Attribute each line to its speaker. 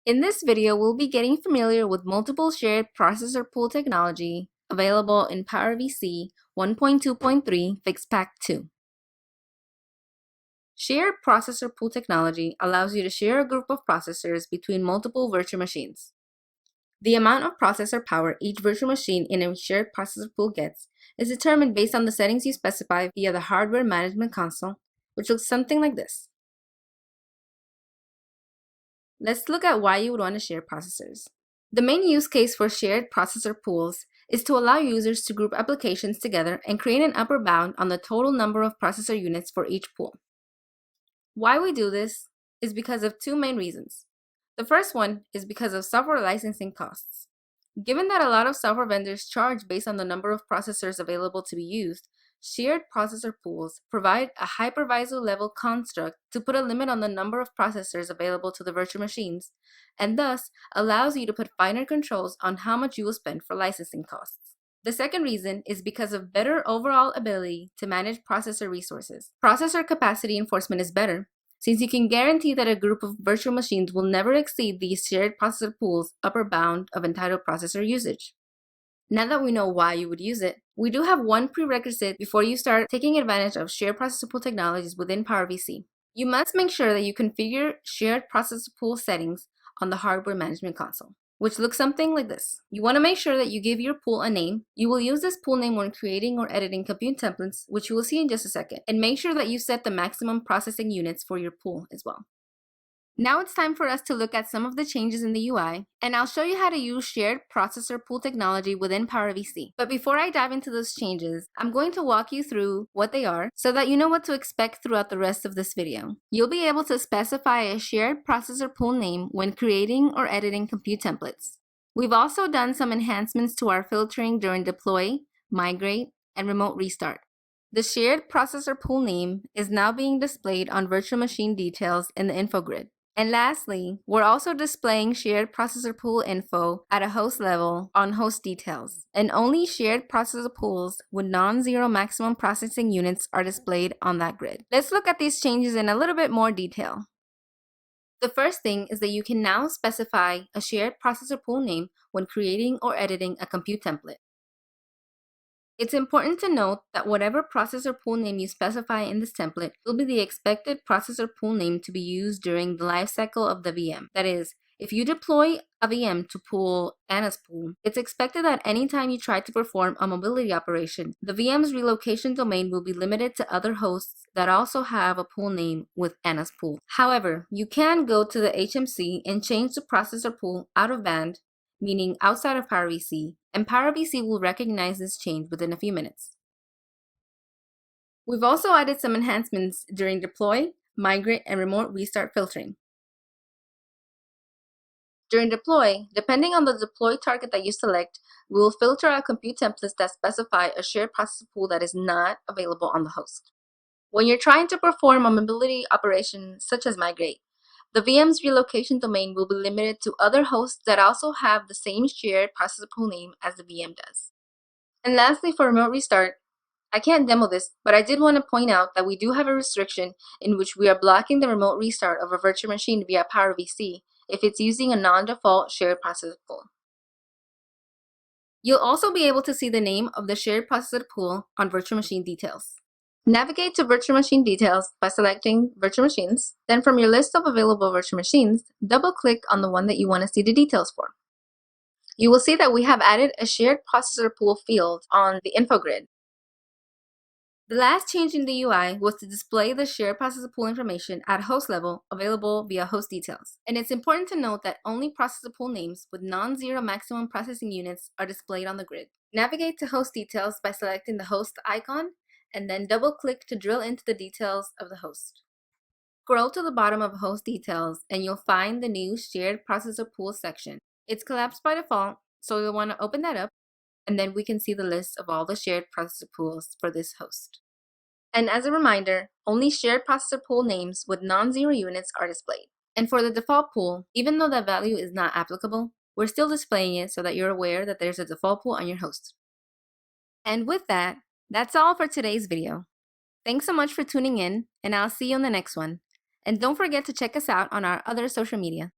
Speaker 1: In this video, we'll be getting familiar with multiple shared processor pool technology available in PowerVC 1.2.3 Fixpack 2. Shared processor pool technology allows you to share a group of processors between multiple virtual machines. The amount of processor power each virtual machine in a shared processor pool gets is determined based on the settings you specify via the hardware management console, which looks something like this. Let's look at why you would want to share processors. The main use case for shared processor pools is to allow users to group applications together and create an upper bound on the total number of processor units for each pool. Why we do this is because of two main reasons. The first one is because of software licensing costs. Given that a lot of software vendors charge based on the number of processors available to be used, shared processor pools provide a hypervisor level construct to put a limit on the number of processors available to the virtual machines, and thus allows you to put finer controls on how much you will spend for licensing costs. The second reason is because of better overall ability to manage processor resources. Processor capacity enforcement is better, since you can guarantee that a group of virtual machines will never exceed the shared processor pool's upper bound of entitled processor usage. Now that we know why you would use it, we do have one prerequisite before you start taking advantage of shared processor pool technologies within PowerVC. You must make sure that you configure shared processor pool settings on the hardware management console, which looks something like this. You want to make sure that you give your pool a name. You will use this pool name when creating or editing compute templates, which you will see in just a second, and make sure that you set the maximum processing units for your pool as well. Now it's time for us to look at some of the changes in the UI, and I'll show you how to use shared processor pool technology within PowerVC. But before I dive into those changes, I'm going to walk you through what they are so that you know what to expect throughout the rest of this video. You'll be able to specify a shared processor pool name when creating or editing compute templates. We've also done some enhancements to our filtering during deploy, migrate, and remote restart. The shared processor pool name is now being displayed on virtual machine details in the info grid. And lastly, we're also displaying shared processor pool info at a host level on host details, and only shared processor pools with non-zero maximum processing units are displayed on that grid. Let's look at these changes in a little bit more detail. The first thing is that you can now specify a shared processor pool name when creating or editing a compute template. It's important to note that whatever processor pool name you specify in this template will be the expected processor pool name to be used during the lifecycle of the VM. That is, if you deploy a VM to pool Anna's pool, it's expected that anytime you try to perform a mobility operation, the VM's relocation domain will be limited to other hosts that also have a pool name with Anna's pool. However, you can go to the HMC and change the processor pool out of band, meaning outside of PowerVC, and PowerVC will recognize this change within a few minutes. We've also added some enhancements during deploy, migrate, and remote restart filtering. During deploy, depending on the deploy target that you select, we will filter out compute templates that specify a shared processor pool that is not available on the host. When you're trying to perform a mobility operation such as migrate, the VM's relocation domain will be limited to other hosts that also have the same shared processor pool name as the VM does. And lastly, for remote restart, I can't demo this, but I did want to point out that we do have a restriction in which we are blocking the remote restart of a virtual machine via PowerVC if it's using a non-default shared processor pool. You'll also be able to see the name of the shared processor pool on virtual machine details. Navigate to Virtual Machine Details by selecting Virtual Machines. Then from your list of available virtual machines, double-click on the one that you want to see the details for. You will see that we have added a shared processor pool field on the info grid. The last change in the UI was to display the shared processor pool information at host level available via host details. And it's important to note that only processor pool names with non-zero maximum processing units are displayed on the grid. Navigate to host details by selecting the host icon and then double-click to drill into the details of the host. Scroll to the bottom of host details and you'll find the new shared processor pool section. It's collapsed by default, so you'll want to open that up, and then we can see the list of all the shared processor pools for this host. And as a reminder, only shared processor pool names with non-zero units are displayed. And for the default pool, even though that value is not applicable, we're still displaying it so that you're aware that there's a default pool on your host. And with that, that's all for today's video. Thanks so much for tuning in, and I'll see you on the next one. And don't forget to check us out on our other social media.